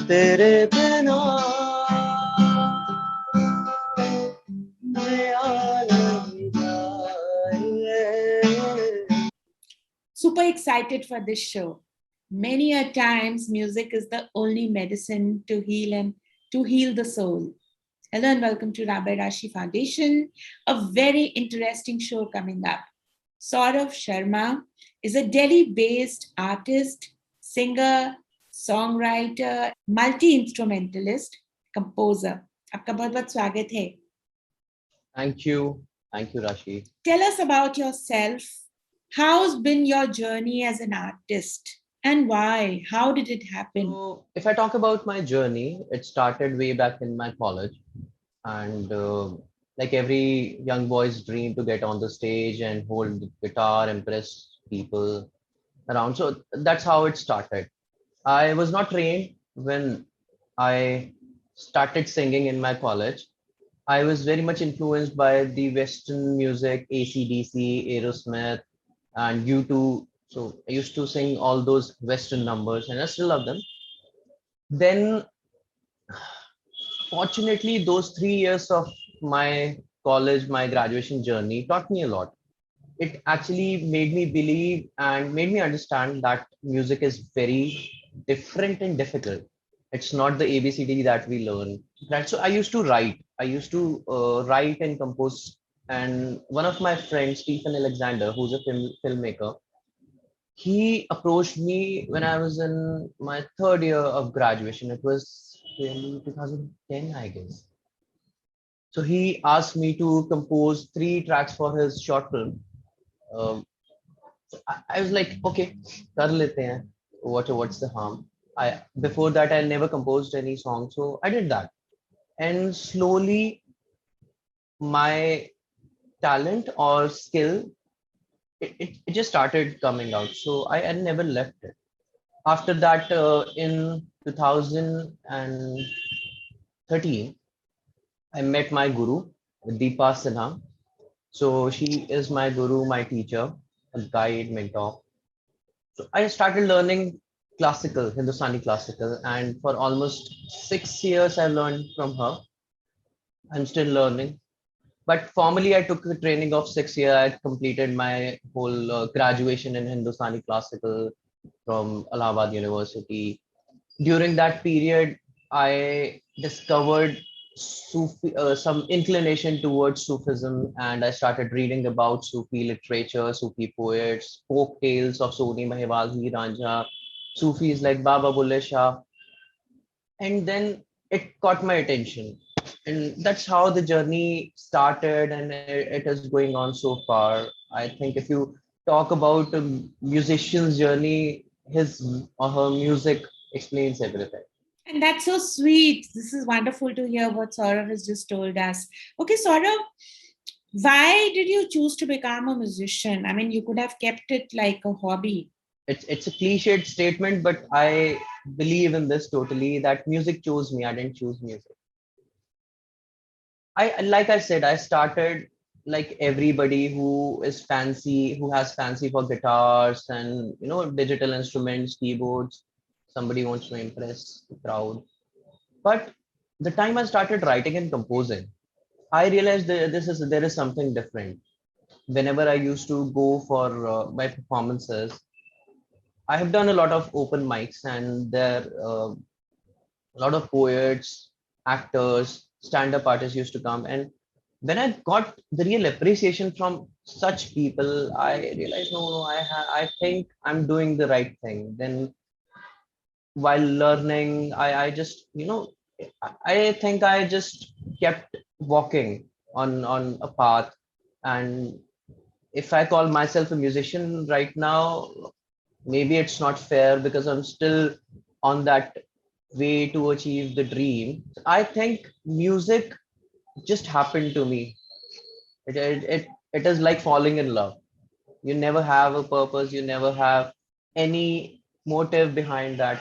तेरे बिना नया नहीं जाए. Super excited for this show. Many a times, music is the only medicine to heal the soul. Hello and welcome to Rashi Foundation. A very interesting show coming up. Saurav Sharma is a Delhi-based artist, singer, songwriter, multi-instrumentalist, composer. आपका बहुत बहुत स्वागत है. Thank you, Rashi. Tell us about yourself. How's been your journey as an artist and why? How did it happen? So, if I talk about my journey, it started way back in my college, and like every young boy's dream to get on the stage and hold the guitar, impress people around. So that's how it started. I was not trained when I started singing in my college. I was very much influenced by the Western music, AC/DC, Aerosmith, and U2. So I used to sing all those Western numbers, and I still love them. Then, fortunately, those 3 years of my college, my graduation journey taught me a lot. It actually made me believe and made me understand that music is very different and difficult. It's not the ABCD that we learn. Right. So I used to write. I used to write and compose. And one of my friends, Stephen Alexander, who's a filmmaker, he approached me when I was in my third year of graduation. It was really 2010, I guess. So he asked me to compose 3 tracks for his short film. Um, I was like, okay, kar lete hain. What's the harm? Before that I never composed any song, so I did that, and slowly my talent or skill it just started coming out. So I never left it. After that, in 2013, I met my guru, Deepa Sinha. So she is my guru, my teacher, a guide, mentor. So I started learning classical, Hindustani classical, and for almost 6 years I learned from her. I'm still learning. But formally, I took a training of 6 years. I completed my whole graduation in Hindustani classical from Allahabad University. During that period, I discovered some inclination towards Sufism, and I started reading about Sufi literature, Sufi poets, folk tales of Soni Mahewal, Heer Ranjha, Sufis like Baba Bulle Shah, and then it caught my attention, and that's how the journey started, and it is going on so far. I think if you talk about a musician's journey, his or her music explains everything. And that's so sweet. This is wonderful to hear what Saurav has just told us. Okay, Saurav, why did you choose to become a musician? I mean, you could have kept it like a hobby. It's a cliched statement, but I believe in this totally, that music chose me. I didn't choose music. Like I said, I started like everybody who has fancy for guitars and digital instruments, keyboards. Somebody wants to impress the crowd. But the time I started writing and composing, I realized that there is something different. Whenever I used to go for my performances, I have done a lot of open mics, and there a lot of poets, actors, stand-up artists used to come. And when I got the real appreciation from such people, I realized, no, I think I'm doing the right thing. Then while learning, I just, I think I just kept walking on a path. And if I call myself a musician right now, maybe it's not fair because I'm still on that way to achieve the dream. I think music just happened to me. It is like falling in love. You never have a purpose, you never have any motive behind that.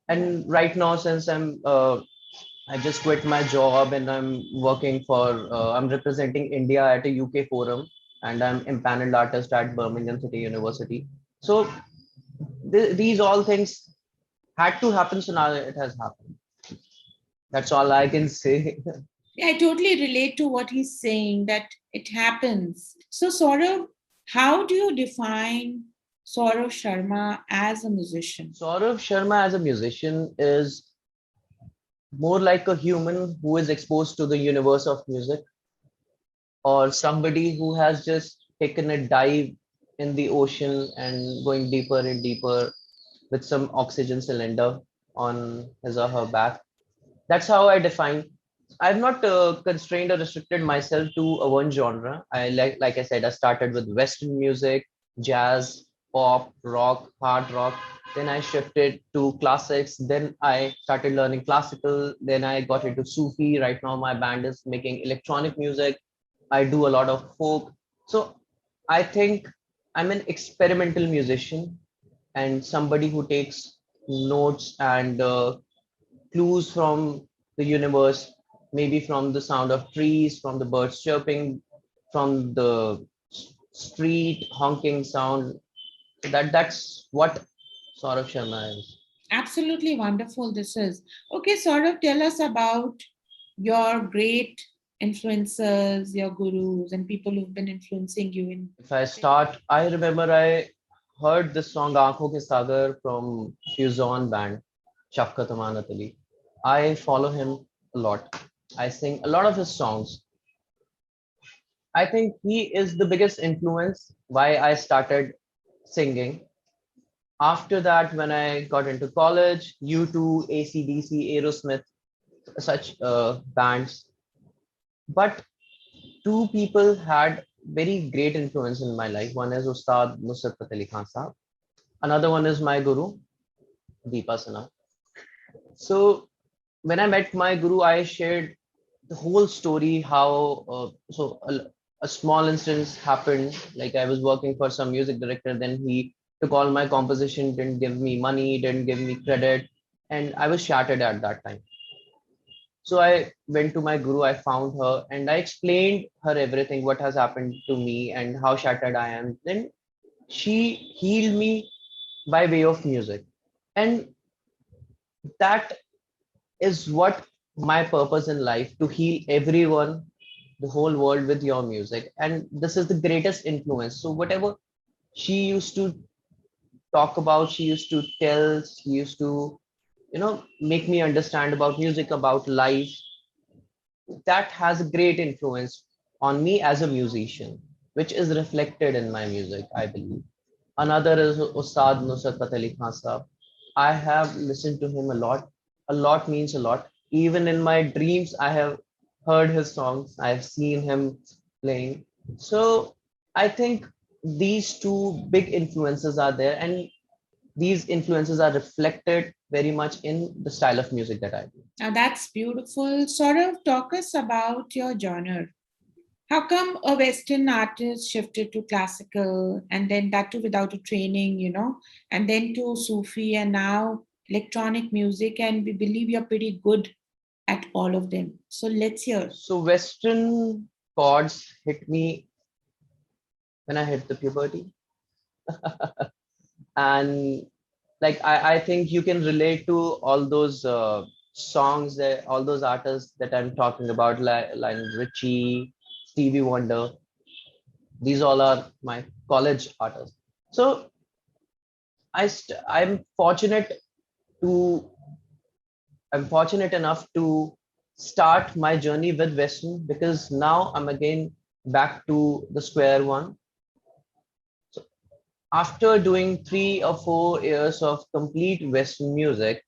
And right now, since I just quit my job and I'm working for, I'm representing India at a UK forum, and I'm empaneled artist at Birmingham City University. So these all things had to happen, so now it has happened. That's all I can say. Yeah, I totally relate to what he's saying that it happens. So, Saurav, how do you define Saurav Sharma as a musician? Saurav Sharma as a musician is more like a human who is exposed to the universe of music, or somebody who has just taken a dive in the ocean and going deeper and deeper with some oxygen cylinder on his or her back. That's how I define. I've not constrained or restricted myself to a one genre. I like I said, I started with Western music, jazz, pop, rock, hard rock. Then I shifted to classics. Then I started learning classical. Then I got into Sufi. Right now, my band is making electronic music. I do a lot of folk. So I think I'm an experimental musician and somebody who takes notes and clues from the universe, maybe from the sound of trees, from the birds chirping, from the street honking sound. That's what Saurabh Sharma is. Absolutely wonderful, this is. Okay, Saurav, tell us about your great influencers, your gurus, and people who've been influencing you in. If I start, I remember I heard this song Aankhon Ke Sagar from Fusion band, Shafqat Amanat Ali. I follow him a lot. I sing a lot of his songs. I think he is the biggest influence why I started singing. After that, when I got into college, U2, AC/DC, Aerosmith, such bands. But two people had very great influence in my life. One is Ustad Nusrat Fateh Ali Khan Sahab. Another one is my guru, Deepa Sinha. So when I met my guru, I shared the whole story how a small instance happened. Like I was working for some music director, then he took all my composition, didn't give me money, didn't give me credit, and I was shattered at that time. So I went to my guru, I found her, and I explained her everything, what has happened to me and how shattered I am. Then she healed me by way of music. And that is what my purpose in life, to heal everyone, the whole world with your music. And this is the greatest influence. So whatever she used to talk about, she used to tell, she used to, make me understand about music, about life, that has a great influence on me as a musician, which is reflected in my music, I believe. Another is Ustad Nusrat Fateh Ali Khan Sahab. I have listened to him a lot. A lot means a lot. Even in my dreams, I have heard his songs. I have seen him playing. So I think these two big influences are there, and these influences are reflected very much in the style of music that I do. Now, that's beautiful. Saurav, talk us about your genre. How come a Western artist shifted to classical and then that too without a training, and then to Sufi and now electronic music? And we believe you're pretty good at all of them. So let's hear. So Western chords hit me when I hit the puberty. And like I think you can relate to all those songs that all those artists that I'm talking about, like Richie, Stevie Wonder. These all are my college artists. So I'm fortunate to I'm fortunate enough to start my journey with Western, because now I'm again back to the square one. So after doing 3 or 4 years of complete Western music,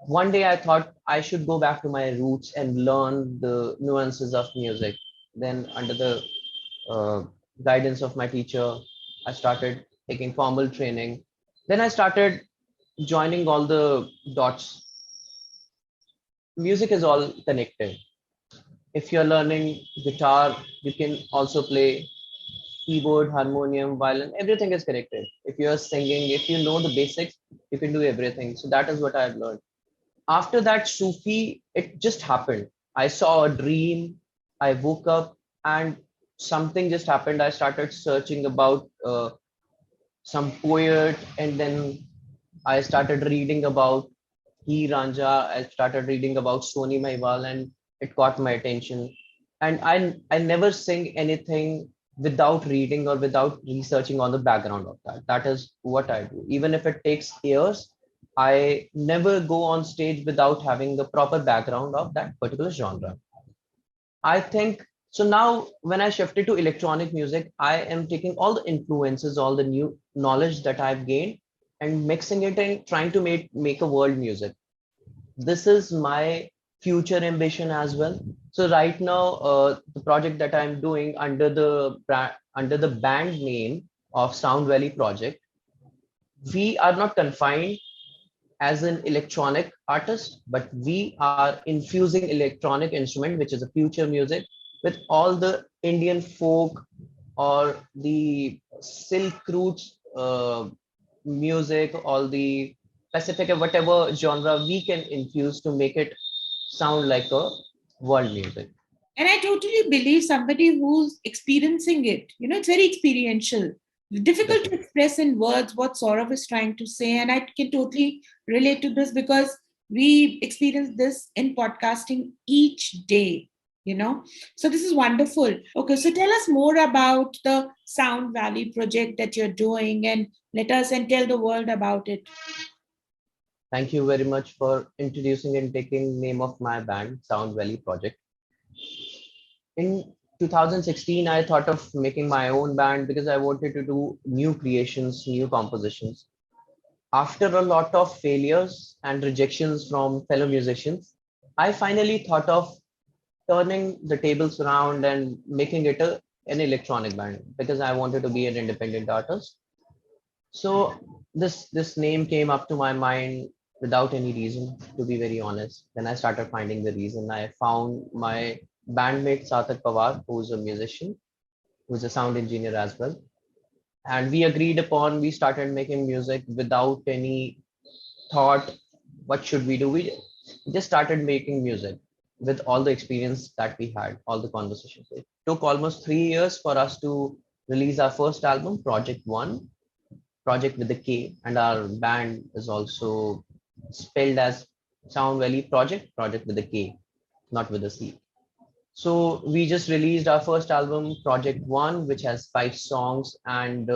one day I thought I should go back to my roots and learn the nuances of music. Then, under the uh, guidance of my teacher, I started taking formal training. Then I started joining all the dots. Music is all connected. If you're learning guitar, you can also play keyboard, harmonium, violin, everything is connected. If you're singing, if you know the basics, you can do everything. So that is what I've learned. After that, Sufi, it just happened. I saw a dream. I woke up and something just happened. I started searching about some poet, and then I started reading about He Ranja. I started reading about Soni Mahiwal, and it caught my attention. And I never sing anything without reading or without researching on the background of that. That is what I do. Even if it takes years, I never go on stage without having the proper background of that particular genre. I think so. Now, when I shifted to electronic music, I am taking all the influences, all the new knowledge that I've gained, and mixing it and trying to make a world music. This is my future ambition as well. So right now, the project that I'm doing under the band name of Sound Valley Project, we are not confined as an electronic artist, but we are infusing electronic instrument, which is a future music, with all the Indian folk or the Silk Roots music, all the Pacific, whatever genre we can infuse to make it sound like a world music. And I totally believe somebody who's experiencing it, it's very experiential. Difficult to Definitely. express in words what Saurav is trying to say. And I can totally relate to this because we experience this in podcasting each day. So this is wonderful. Okay, so tell us more about the Sound Valley project that you're doing and let us and tell the world about it. Thank you very much for introducing and taking name of my band, Sound Valley Project. In 2016, I thought of making my own band because I wanted to do new creations, new compositions. After a lot of failures and rejections from fellow musicians, I finally thought of turning the tables around and making it an electronic band because I wanted to be an independent artist. So this name came up to my mind without any reason, to be very honest. Then I started finding the reason. I found my bandmate Sarthak Pawar, who's a musician, who's a sound engineer as well. And we agreed upon we started making music without any thought, what should we do? We just started making music with all the experience that we had, all the conversations. It took almost 3 years for us to release our first album, Project One, Project with a K, and our band is also spelled as Sound Valley Project, Project with a K, not with a C. So we just released our first album, Project One, which has 5 songs, and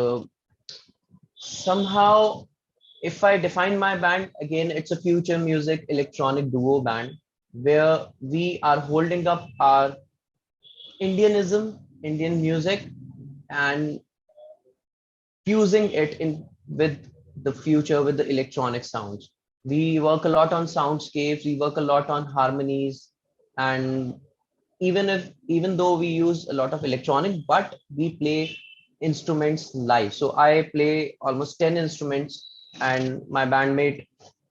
somehow, if I define my band again, it's a future music electronic duo band where we are holding up our Indianism, Indian music, and fusing it in with the future with the electronic sounds. We work a lot on soundscapes, we work a lot on harmonies, and even though we use a lot of electronic, but we play instruments live. So I play almost 10 instruments, and my bandmate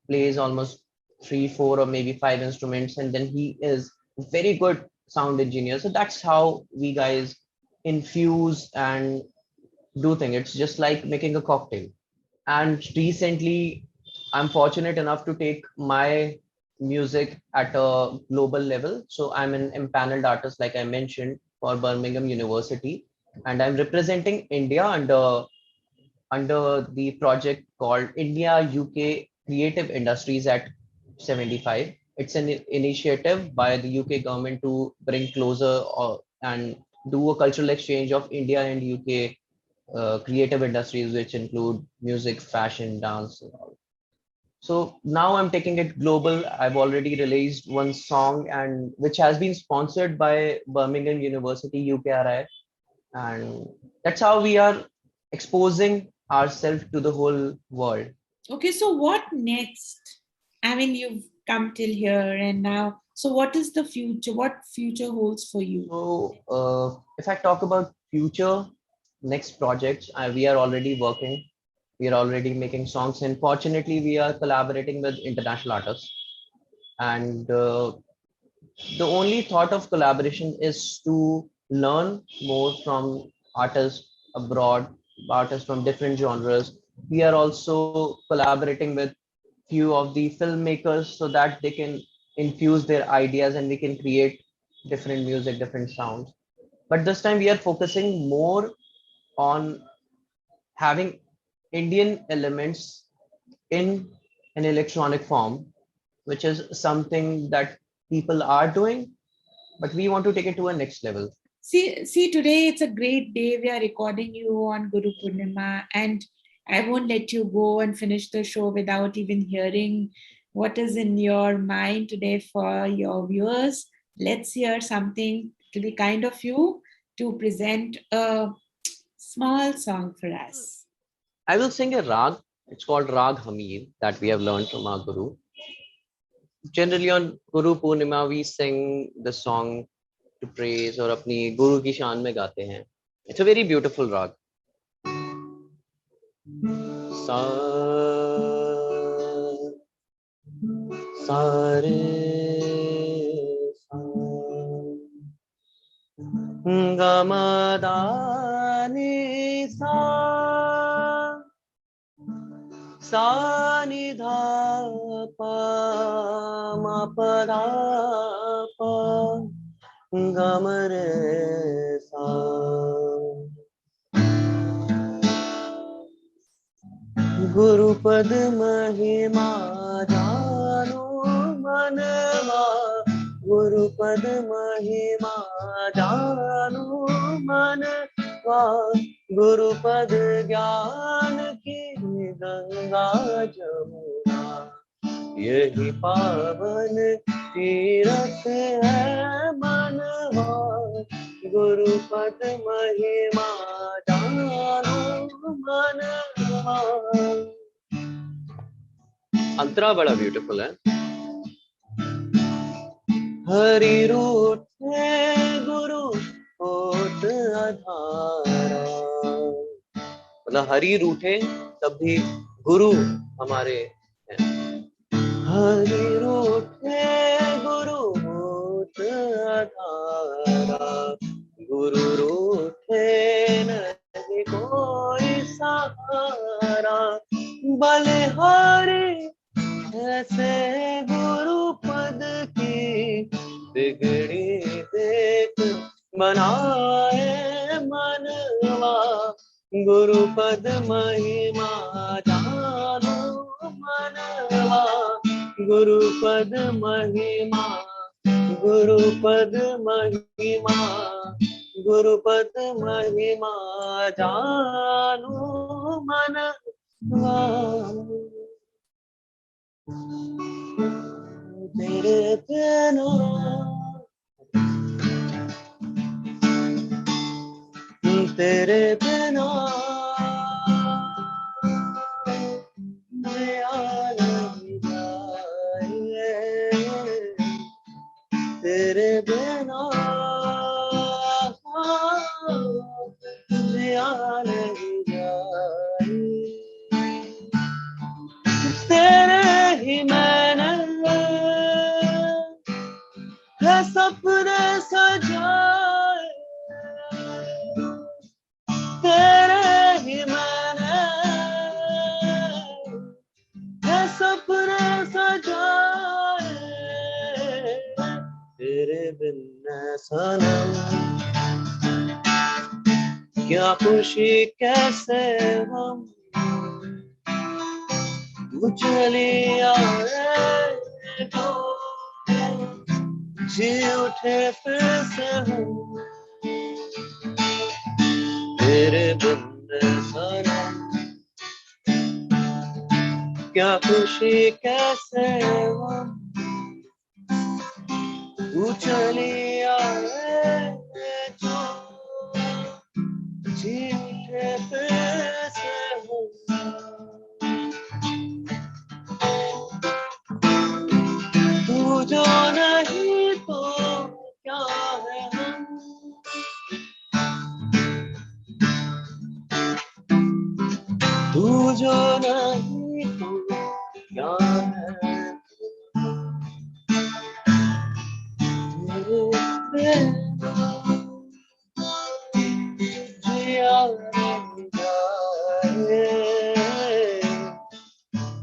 plays almost 3, 4, or maybe 5 instruments, and then he is very good sound engineer. So that's how we guys infuse and do things. It's just like making a cocktail. And recently, I'm fortunate enough to take my music at a global level. So I'm an empaneled artist, like I mentioned, for Birmingham University, and I'm representing India under the project called India UK Creative Industries at 75. It's an initiative by the UK government to bring closer and do a cultural exchange of India and UK creative industries, which include music, fashion, dance. So now I'm taking it global. I've already released one song and which has been sponsored by Birmingham University UKRI, and that's how we are exposing ourselves to the whole world. Okay, so what next? I mean, you've come till here and now. So, what is the future? What future holds for you? So if I talk about future next projects, we are already working. We are already making songs, and fortunately, we are collaborating with international artists. And the only thought of collaboration is to learn more from artists abroad, artists from different genres. We are also collaborating with few of the filmmakers so that they can infuse their ideas and we can create different music, different sounds. But this time we are focusing more on having Indian elements in an electronic form, which is something that people are doing, but we want to take it to a next level. See, today it's a great day. We are recording you on Guru Purnima, and I won't let you go and finish the show without even hearing what is in your mind today for your viewers. Let's hear something to be kind of you to present a small song for us. I will sing a rag. It's called Rag Hamir that we have learned from our Guru. Generally on Guru Purnima, we sing the song to praise और अपनी गुरु की शान में गाते हैं. It's a very beautiful rag. Sa sa re sa ga ma da ni sa sa ni dha pa ma pa dha pa ga ma re sa. गुरुपद महिमा जानो मनवा गुरुपद महिमा जानो मनवा गुरुपद ज्ञान की गंगा जमुना यही पावन तीर्थ है मनवा गुरुपद महिमा जानो मनवा. अंतरा बड़ा ब्यूटीफुल है. हरि रूठे गुरु होत अधारा. मतलब हरि रूठे तब भी गुरु हमारे हैं. हरि रूठे गुरु होत अधारा गुरु रूठे नहीं कोई सहारा. बलिहारी ऐसे गुरु पद की बिगड़ी देख बनाए मनवा गुरु पद महिमा जानो मनवा गुरु पद महिमा गुरुपद महिमा गुरुपद महिमा जानो मनवा. तेरे बिना तेरे बिना जिया नहीं जाए. तेरे बिना जिया नहीं जाए. तेरे ही मैंने है सपने सजाए. तेरे ही मैंने है सपने सजाए. तेरे बिन सनम क्या खुशी कैसे हम चली आए तो जी उठे फिर से हम. तेरे बिन सनम क्या खुशी कैसे हम चली आए जो जी उठे फिर से हम. तू जो नहीं तो क्या है हम. तू जो नहीं तो क्या है. जिया नहीं जाए.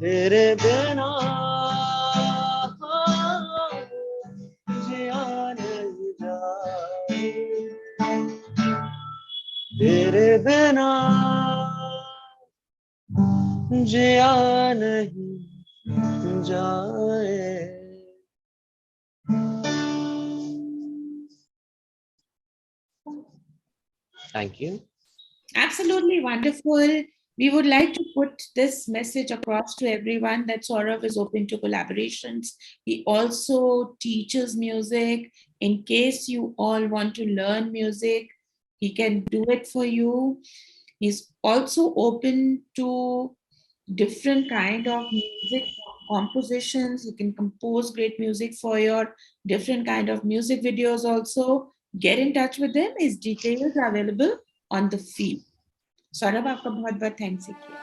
तेरे बिना जिया नहीं जाए. तेरे बिना जिया नहीं जाए. Thank you. Absolutely wonderful. We would like to put this message across to everyone that Saurav is open to collaborations. He also teaches music. In case you all want to learn music, he can do it for you. He's also open to different kind of music compositions. You can compose great music for your different kind of music videos also. Get in touch with him. His details are available on the feed. Saurabh आपका बहुत बहुत thanks है किया.